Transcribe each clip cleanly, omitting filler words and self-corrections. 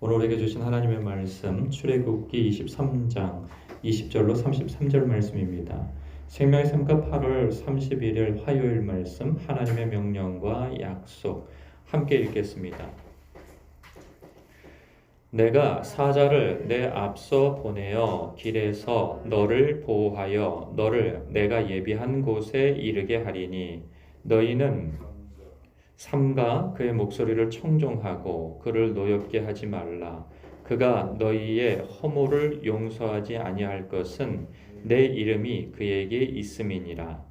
오늘 우리에게 주신 하나님의 말씀 출애굽기 23장 20절로 33절 말씀입니다. 생명의 샘과 8월 31일 화요일 말씀 하나님의 명령과 약속 함께 읽겠습니다. 내가 사자를 내 앞서 보내어 길에서 너를 보호하여 너를 내가 예비한 곳에 이르게 하리니 너희는 삼가 그의 목소리를 청종하고 그를 노엽게 하지 말라. 그가 너희의 허물을 용서하지 아니할 것은 내 이름이 그에게 있음이니라.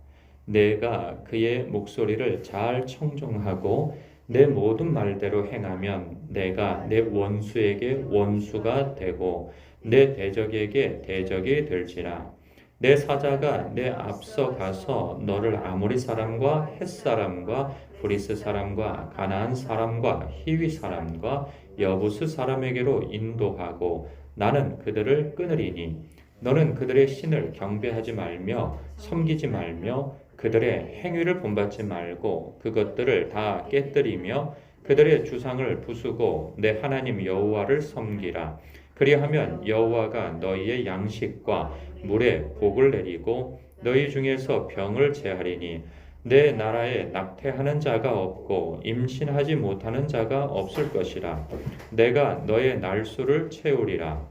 내가 그의 목소리를 잘 청종하고 내 모든 말대로 행하면 내가 내 원수에게 원수가 되고 내 대적에게 대적이 될지라. 내 사자가 내 앞서 가서 너를 아모리 사람과 헷 사람과 브리스 사람과 가나안 사람과 히위 사람과 여부스 사람에게로 인도하고 나는 그들을 끊으리니 너는 그들의 신을 경배하지 말며 섬기지 말며 그들의 행위를 본받지 말고 그것들을 다 깨뜨리며 그들의 주상을 부수고 내 하나님 여호와를 섬기라. 그리하면 여호와가 너희의 양식과 물에 복을 내리고 너희 중에서 병을 제하리니 내 나라에 낙태하는 자가 없고 임신하지 못하는 자가 없을 것이라. 내가 너의 날수를 채우리라.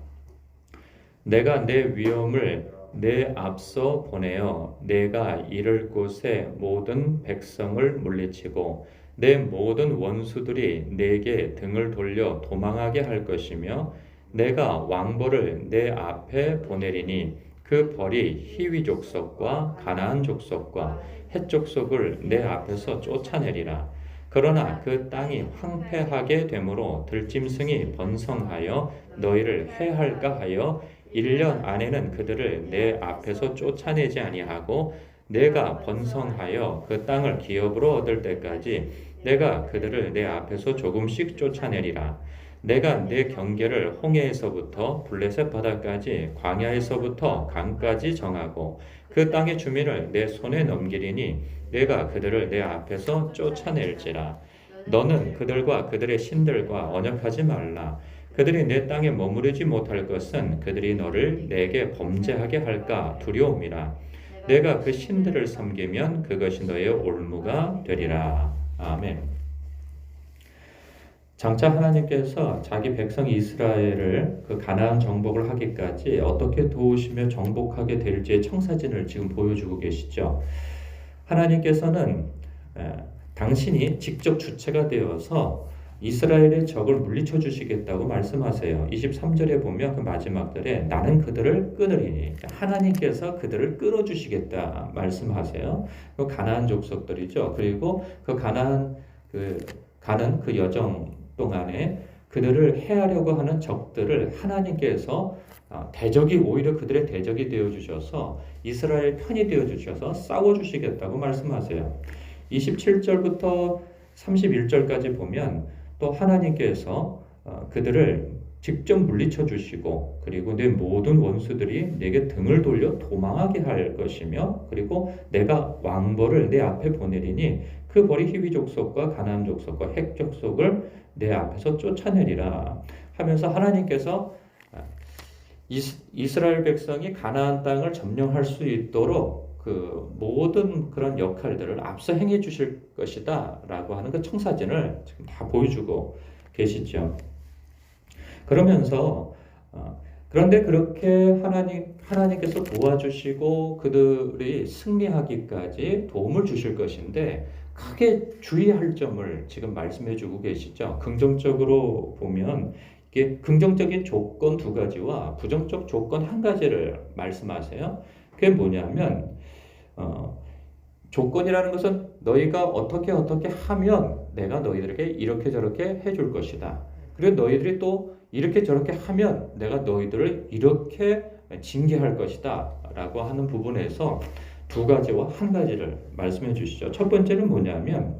내가 내 위엄을 내 앞서 보내어 내가 이를 곳에 모든 백성을 물리치고 내 모든 원수들이 내게 등을 돌려 도망하게 할 것이며 내가 왕벌을 내 앞에 보내리니 그 벌이 히위 족속과 가나안 족속과 헷 족속을 내 앞에서 쫓아내리라. 그러나 그 땅이 황폐하게 되므로 들짐승이 번성하여 너희를 해할까 하여 1년 안에는 그들을 내 앞에서 쫓아내지 아니하고 내가 번성하여 그 땅을 기업으로 얻을 때까지 내가 그들을 내 앞에서 조금씩 쫓아내리라. 내가 내 경계를 홍해에서부터 블레셋 바다까지 광야에서부터 강까지 정하고 그 땅의 주민을 내 손에 넘기리니 내가 그들을 내 앞에서 쫓아낼지라. 너는 그들과 그들의 신들과 언약하지 말라. 그들이 내 땅에 머무르지 못할 것은 그들이 너를 내게 범죄하게 할까 두려움이라. 내가 그 신들을 섬기면 그것이 너의 올무가 되리라. 아멘. 장차 하나님께서 자기 백성 이스라엘을 그 가나안 정복을 하기까지 어떻게 도우시며 정복하게 될지의 청사진을 지금 보여주고 계시죠. 하나님께서는 당신이 직접 주체가 되어서 이스라엘의 적을 물리쳐 주시겠다고 말씀하세요. 23절에 보면 그 마지막 절에 나는 그들을 끊으리니 하나님께서 그들을 끊어 주시겠다 말씀하세요. 그 가나안 족속들이죠. 그리고 그 가나안 가는 그 여정 동안에 그들을 해하려고 하는 적들을 하나님께서 대적이 오히려 그들의 대적이 되어 주셔서 이스라엘 편이 되어 주셔서 싸워 주시겠다고 말씀하세요. 27절부터 31절까지 보면 또 하나님께서 그들을 직접 물리쳐 주시고 그리고 내 모든 원수들이 내게 등을 돌려 도망하게 할 것이며 그리고 내가 왕벌을 내 앞에 보내리니 그 벌이 히위 족속과 가나안 족속과 헷 족속을 내 앞에서 쫓아내리라 하면서 하나님께서 이스라엘 백성이 가나안 땅을 점령할 수 있도록 그 모든 그런 역할들을 앞서 행해 주실 것이다 라고 하는 그 청사진을 지금 다 보여주고 계시죠. 그러면서 그런데 그렇게 하나님께서 도와주시고 그들이 승리하기까지 도움을 주실 것인데 크게 주의할 점을 지금 말씀해 주고 계시죠. 긍정적으로 보면 이게 긍정적인 조건 2가지와 부정적 조건 1가지를 말씀하세요. 그게 뭐냐면 조건이라는 것은 너희가 어떻게 하면 내가 너희들에게 이렇게 저렇게 해줄 것이다. 그리고 너희들이 또 이렇게 저렇게 하면 내가 너희들을 이렇게 징계할 것이다 라고 하는 부분에서 2가지와 1가지를 말씀해 주시죠. 첫 번째는 뭐냐면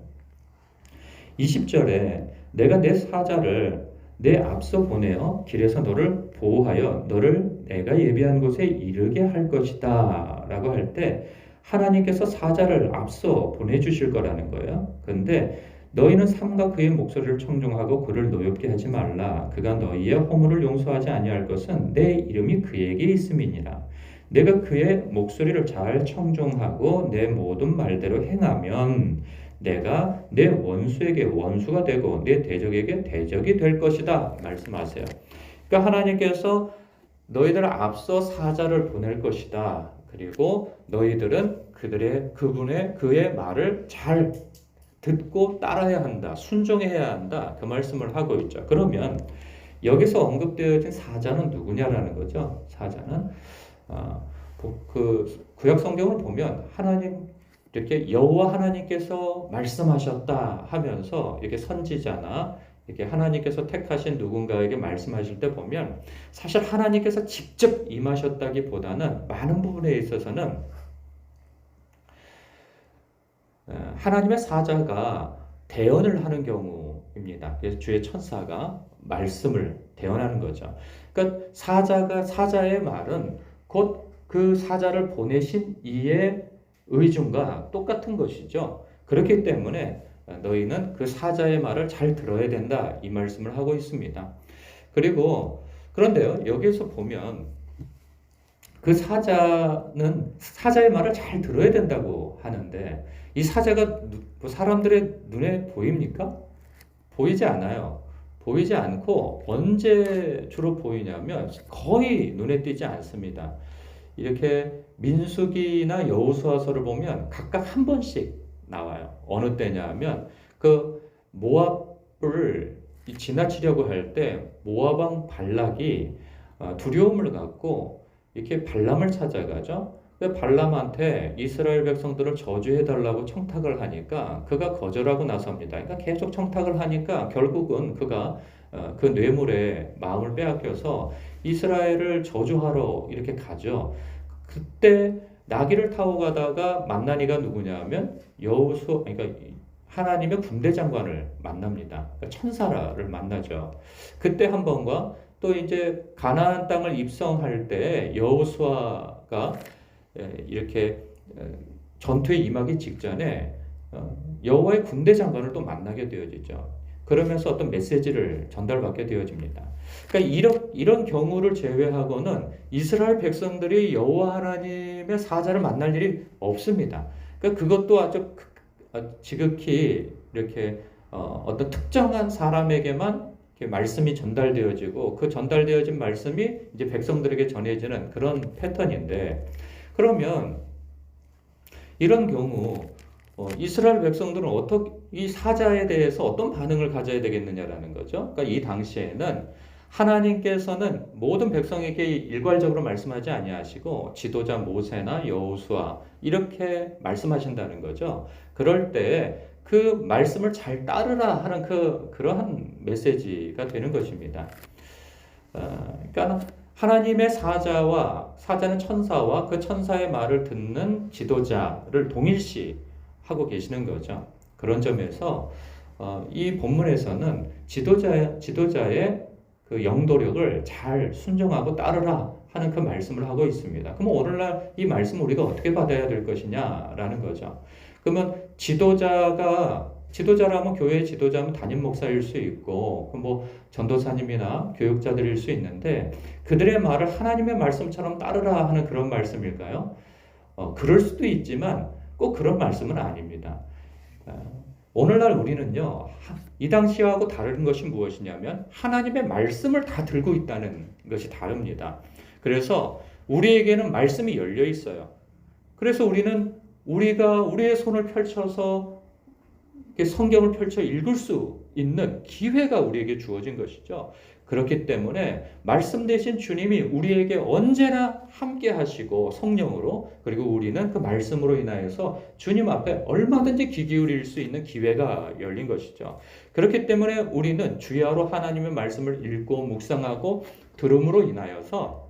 20절에 내가 내 사자를 내 앞서 보내어 길에서 너를 보호하여 너를 내가 예비한 곳에 이르게 할 것이다 라고 할 때 하나님께서 사자를 앞서 보내주실 거라는 거예요. 그런데 너희는 삼가 그의 목소리를 청종하고 그를 노엽게 하지 말라. 그가 너희의 허물을 용서하지 아니할 것은 내 이름이 그에게 있음이니라. 내가 그의 목소리를 잘 청종하고 내 모든 말대로 행하면 내가 내 원수에게 원수가 되고 내 대적에게 대적이 될 것이다 말씀하세요. 그러니까 하나님께서 너희들 앞서 사자를 보낼 것이다. 그리고 너희들은 그의 말을 잘 듣고 따라야 한다. 순종해야 한다. 그 말씀을 하고 있죠. 그러면 여기서 언급되어진 사자는 누구냐라는 거죠. 사자는 그 구약 성경을 보면 하나님 이렇게 여호와 하나님께서 말씀하셨다 하면서 이렇게 선지자나 이렇게 하나님께서 택하신 누군가에게 말씀하실 때 보면 사실 하나님께서 직접 임하셨다기보다는 많은 부분에 있어서는 하나님의 사자가 대언을 하는 경우입니다. 그래서 주의 천사가 말씀을 대언하는 거죠. 그러니까 사자의 말은 곧 그 사자를 보내신 이의 의중과 똑같은 것이죠. 그렇기 때문에 너희는 그 사자의 말을 잘 들어야 된다 이 말씀을 하고 있습니다. 그런데요 여기서 보면 그 사자의 말을 잘 들어야 된다고 하는데 이 사자가 사람들의 눈에 보입니까? 보이지 않아요. 보이지 않고 언제 주로 보이냐면 거의 눈에 띄지 않습니다. 이렇게 민수기나 여호수아서를 보면 각각 한 번씩 나와요. 어느 때냐면 그 모압을 지나치려고 할 때 모압 왕 발락이 두려움을 갖고 이렇게 발람을 찾아가죠. 발람한테 이스라엘 백성들을 저주해달라고 청탁을 하니까 그가 거절하고 나섭니다. 그러니까 계속 청탁을 하니까 결국은 그가 그 뇌물에 마음을 빼앗겨서 이스라엘을 저주하러 이렇게 가죠. 그때 나귀를 타고 가다가 만난 이가 누구냐면 그러니까 하나님의 군대 장관을 만납니다. 그러니까 천사를 만나죠. 그때 한 번과 또 이제 가나안 땅을 입성할 때 여호수아가 이렇게 전투에 임하기 직전에 여호와의 군대 장관을 또 만나게 되어지죠. 그러면서 어떤 메시지를 전달받게 되어집니다. 그러니까 이런 경우를 제외하고는 이스라엘 백성들이 여호와 하나님의 사자를 만날 일이 없습니다. 그러니까 그것도 아주 지극히 이렇게 어떤 특정한 사람에게만 이렇게 말씀이 전달되어지고 그 전달되어진 말씀이 이제 백성들에게 전해지는 그런 패턴인데 그러면 이런 경우 이스라엘 백성들은 어떻게 이 사자에 대해서 어떤 반응을 가져야 되겠느냐라는 거죠. 그러니까 이 당시에는 하나님께서는 모든 백성에게 일괄적으로 말씀하지 아니하시고 지도자 모세나 여호수아 이렇게 말씀하신다는 거죠. 그럴 때 그 말씀을 잘 따르라 하는 그러한 메시지가 되는 것입니다. 그러니까 하나님의 사자는 천사와 그 천사의 말을 듣는 지도자를 동일시하고 계시는 거죠. 그런 점에서 이 본문에서는 지도자의 그 영도력을 잘 순종하고 따르라 하는 그 말씀을 하고 있습니다. 그럼 오늘날 이 말씀을 우리가 어떻게 받아야 될 것이냐라는 거죠. 그러면 지도자라면 교회의 지도자면 담임 목사일 수 있고 뭐 전도사님이나 교육자들일 수 있는데 그들의 말을 하나님의 말씀처럼 따르라 하는 그런 말씀일까요? 그럴 수도 있지만 꼭 그런 말씀은 아닙니다. 오늘날 우리는요, 이 당시하고 다른 것이 무엇이냐면 하나님의 말씀을 다 들고 있다는 것이 다릅니다. 그래서 우리에게는 말씀이 열려 있어요. 그래서 우리가 우리의 손을 펼쳐서 성경을 펼쳐 읽을 수 있는 기회가 우리에게 주어진 것이죠. 그렇기 때문에 말씀 대신 주님이 우리에게 언제나 함께 하시고 성령으로 그리고 우리는 그 말씀으로 인하여서 주님 앞에 얼마든지 귀 기울일 수 있는 기회가 열린 것이죠. 그렇기 때문에 우리는 주야로 하나님의 말씀을 읽고 묵상하고 들음으로 인하여서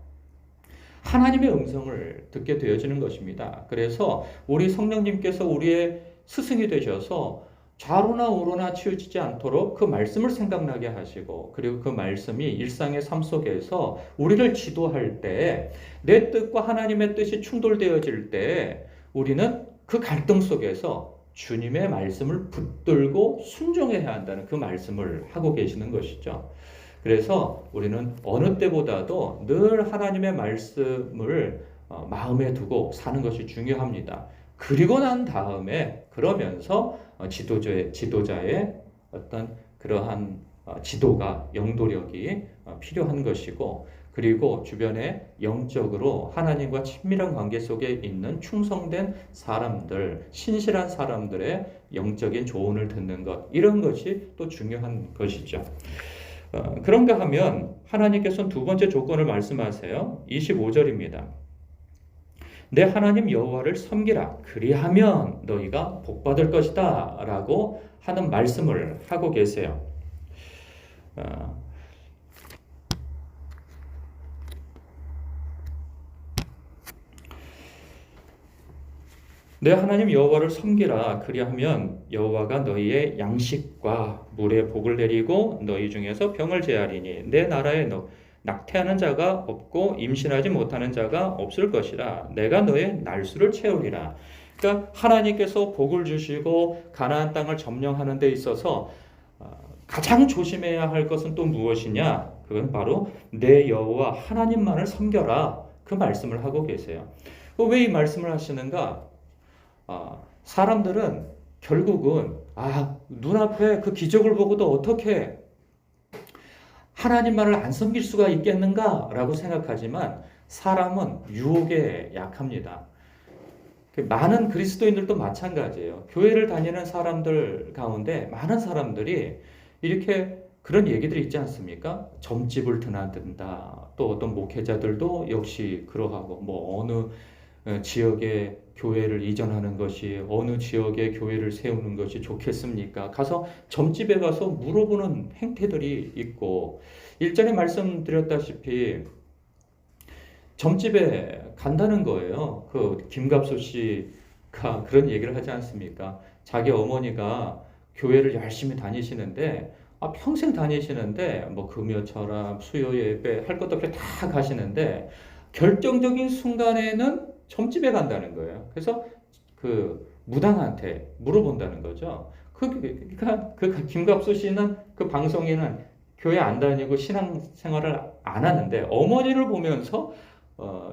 하나님의 음성을 듣게 되어지는 것입니다. 그래서 우리 성령님께서 우리의 스승이 되셔서 좌로나 우로나 치우치지 않도록 그 말씀을 생각나게 하시고 그리고 그 말씀이 일상의 삶 속에서 우리를 지도할 때 내 뜻과 하나님의 뜻이 충돌되어질 때 우리는 그 갈등 속에서 주님의 말씀을 붙들고 순종해야 한다는 그 말씀을 하고 계시는 것이죠. 그래서 우리는 어느 때보다도 늘 하나님의 말씀을 마음에 두고 사는 것이 중요합니다. 그리고 난 다음에 그러면서 지도자의 어떤 그러한 지도가 영도력이 필요한 것이고, 그리고 주변에 영적으로 하나님과 친밀한 관계 속에 있는 충성된 사람들, 신실한 사람들의 영적인 조언을 듣는 것, 이런 것이 또 중요한 것이죠. 그런가 하면 하나님께서는 두 번째 조건을 말씀하세요. 25절입니다. 내 하나님 여호와를 섬기라. 그리하면 너희가 복받을 것이다. 라고 하는 말씀을 하고 계세요. 내 하나님 여호와를 섬기라. 그리하면 여호와가 너희의 양식과 물의 복을 내리고 너희 중에서 병을 제하리니 내 나라에 낙태하는 자가 없고 임신하지 못하는 자가 없을 것이라. 내가 너의 날수를 채우리라. 그러니까 하나님께서 복을 주시고 가나안 땅을 점령하는 데 있어서 가장 조심해야 할 것은 또 무엇이냐? 그건 바로 내 여호와 하나님만을 섬겨라. 그 말씀을 하고 계세요. 왜 이 말씀을 하시는가? 사람들은 결국은 눈앞에 그 기적을 보고도 어떻게 하나님만을 안 섬길 수가 있겠는가? 라고 생각하지만 사람은 유혹에 약합니다. 많은 그리스도인들도 마찬가지예요. 교회를 다니는 사람들 가운데 많은 사람들이 이렇게 그런 얘기들이 있지 않습니까? 점집을 드나든다. 또 어떤 목회자들도 역시 그러하고 어느 지역에 교회를 이전하는 것이, 어느 지역에 교회를 세우는 것이 좋겠습니까? 가서 점집에 가서 물어보는 행태들이 있고, 일전에 말씀드렸다시피 점집에 간다는 거예요. 그 김갑수 씨가 그런 얘기를 하지 않습니까? 자기 어머니가 교회를 열심히 다니시는데 평생 다니시는데 금요 철학, 수요 예배 할 것도 없이 다 가시는데 결정적인 순간에는 점집에 간다는 거예요. 그래서 그 무당한테 물어본다는 거죠. 그러니까 그 김갑수 씨는 그 방송에는 교회 안 다니고 신앙생활을 안 하는데 어머니를 보면서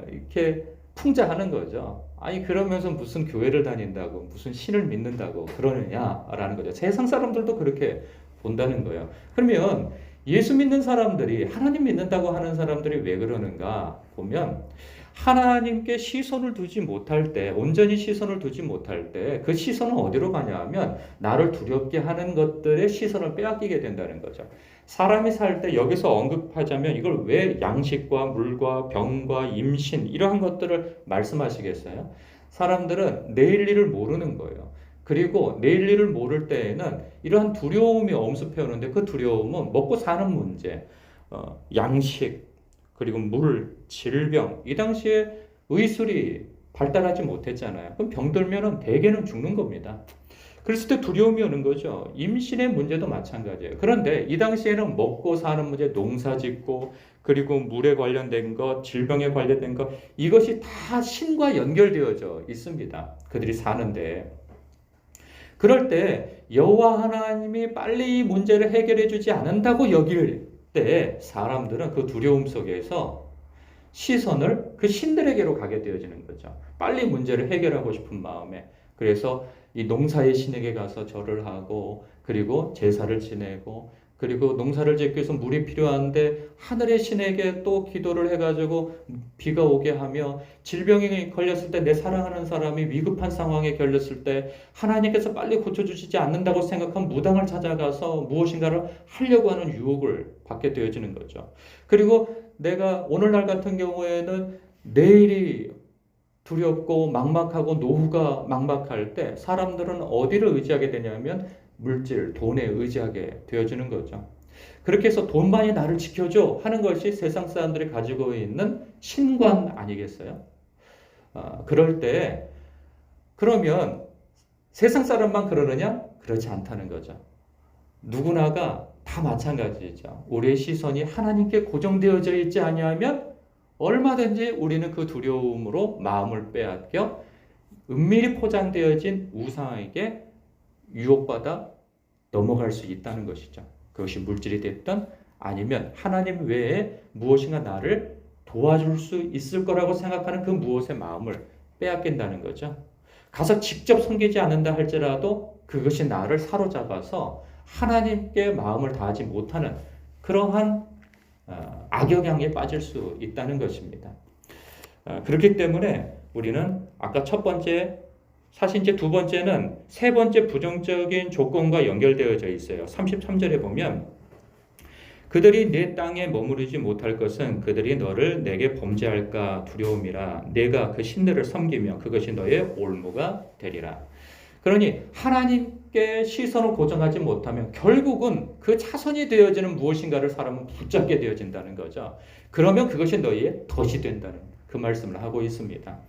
이렇게 풍자하는 거죠. 그러면서 무슨 교회를 다닌다고, 무슨 신을 믿는다고 그러느냐라는 거죠. 세상 사람들도 그렇게 본다는 거예요. 그러면 예수 믿는 사람들이, 하나님 믿는다고 하는 사람들이 왜 그러는가 보면, 하나님께 시선을 두지 못할 때, 온전히 시선을 두지 못할 때 그 시선은 어디로 가냐 하면 나를 두렵게 하는 것들의 시선을 빼앗기게 된다는 거죠. 사람이 살 때 여기서 언급하자면 이걸 왜 양식과 물과 병과 임신 이러한 것들을 말씀하시겠어요? 사람들은 내일 일을 모르는 거예요. 그리고 내일 일을 모를 때에는 이러한 두려움이 엄습해오는데, 그 두려움은 먹고 사는 문제, 양식, 그리고 물, 질병, 이 당시에 의술이 발달하지 못했잖아요. 그럼 병들면은 대개는 죽는 겁니다. 그랬을 때 두려움이 오는 거죠. 임신의 문제도 마찬가지예요. 그런데 이 당시에는 먹고 사는 문제, 농사 짓고, 그리고 물에 관련된 것, 질병에 관련된 것, 이것이 다 신과 연결되어져 있습니다. 그들이 사는데. 그럴 때 여호와 하나님이 빨리 이 문제를 해결해 주지 않는다고 여길 때 사람들은 그 두려움 속에서 시선을 그 신들에게로 가게 되어지는 거죠. 빨리 문제를 해결하고 싶은 마음에. 그래서 이 농사의 신에게 가서 절을 하고, 그리고 제사를 지내고, 그리고 농사를 짓기 위해서 물이 필요한데 하늘의 신에게 또 기도를 해가지고 비가 오게 하며, 질병에 걸렸을 때, 내 사랑하는 사람이 위급한 상황에 걸렸을 때 하나님께서 빨리 고쳐주시지 않는다고 생각한 무당을 찾아가서 무엇인가를 하려고 하는 유혹을 받게 되어지는 거죠. 그리고 내가 오늘날 같은 경우에는 내일이 두렵고 막막하고 노후가 막막할 때 사람들은 어디를 의지하게 되냐면 물질, 돈에 의지하게 되어지는 거죠. 그렇게 해서 돈만이 나를 지켜줘 하는 것이 세상 사람들이 가지고 있는 신관 아니겠어요? 그럴 때, 그러면 세상 사람만 그러느냐? 그렇지 않다는 거죠. 누구나가 다 마찬가지죠. 우리의 시선이 하나님께 고정되어져 있지 아니하면 얼마든지 우리는 그 두려움으로 마음을 빼앗겨 은밀히 포장되어진 우상에게 유혹받아 넘어갈 수 있다는 것이죠. 그것이 물질이 됐든 아니면 하나님 외에 무엇인가 나를 도와줄 수 있을 거라고 생각하는 그 무엇의 마음을 빼앗긴다는 거죠. 가서 직접 섬기지 않는다 할지라도 그것이 나를 사로잡아서 하나님께 마음을 다하지 못하는 그러한 악영향에 빠질 수 있다는 것입니다. 그렇기 때문에 우리는 아까 첫 번째, 사실 이제 두 번째는 세 번째 부정적인 조건과 연결되어져 있어요. 33절에 보면 그들이 내 땅에 머무르지 못할 것은 그들이 너를 내게 범죄할까 두려움이라 내가 그 신들을 섬기며 그것이 너의 올무가 되리라. 그러니 하나님께 시선을 고정하지 못하면 결국은 그 차선이 되어지는 무엇인가를 사람은 붙잡게 되어진다는 거죠. 그러면 그것이 너희의 덫이 된다는 그 말씀을 하고 있습니다.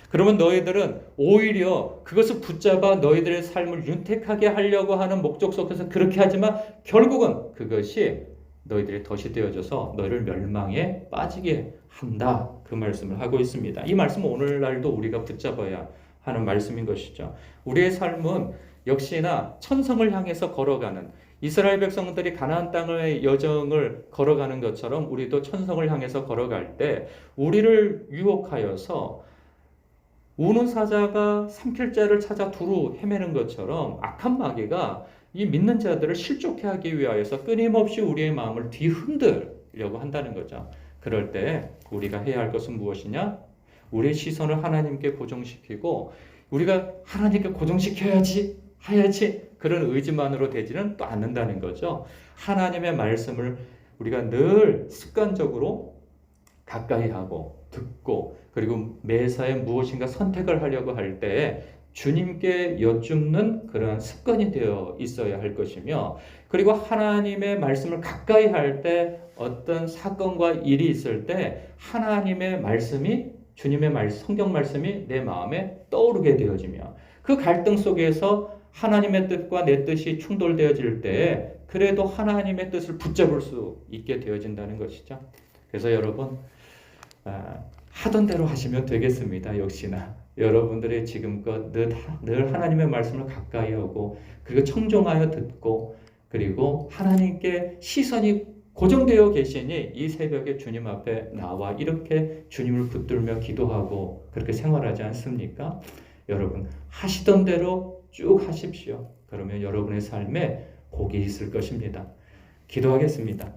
그러면 너희들은 오히려 그것을 붙잡아 너희들의 삶을 윤택하게 하려고 하는 목적 속에서 그렇게 하지만 결국은 그것이 너희들의 덫이 되어져서 너희를 멸망에 빠지게 한다. 그 말씀을 하고 있습니다. 이 말씀은 오늘날도 우리가 붙잡아야 하는 말씀인 것이죠. 우리의 삶은 역시나 천성을 향해서 걸어가는 이스라엘 백성들이 가나안 땅의 여정을 걸어가는 것처럼 우리도 천성을 향해서 걸어갈 때 우리를 유혹하여서 우는 사자가 삼킬 자를 찾아 두루 헤매는 것처럼 악한 마귀가 이 믿는 자들을 실족해 하기 위하여서 끊임없이 우리의 마음을 뒤흔들려고 한다는 거죠. 그럴 때 우리가 해야 할 것은 무엇이냐? 우리의 시선을 하나님께 고정시키고 우리가 하나님께 고정시켜야지 해야지 그런 의지만으로 되지는 또 않는다는 거죠. 하나님의 말씀을 우리가 늘 습관적으로 가까이 하고 듣고 그리고 매사에 무엇인가 선택을 하려고 할 때 주님께 여쭙는 그러한 습관이 되어 있어야 할 것이며 그리고 하나님의 말씀을 가까이 할 때 어떤 사건과 일이 있을 때 하나님의 말씀이 주님의 성경 말씀이 내 마음에 떠오르게 되어지며 그 갈등 속에서 하나님의 뜻과 내 뜻이 충돌되어질 때 그래도 하나님의 뜻을 붙잡을 수 있게 되어진다는 것이죠. 그래서 여러분 하던 대로 하시면 되겠습니다. 역시나 여러분들의 지금껏 늘 하나님의 말씀을 가까이 하고 그리고 청종하여 듣고 그리고 하나님께 시선이 고정되어 계시니 이 새벽에 주님 앞에 나와 이렇게 주님을 붙들며 기도하고 그렇게 생활하지 않습니까? 여러분 하시던 대로 쭉 하십시오. 그러면 여러분의 삶에 복이 있을 것입니다. 기도하겠습니다.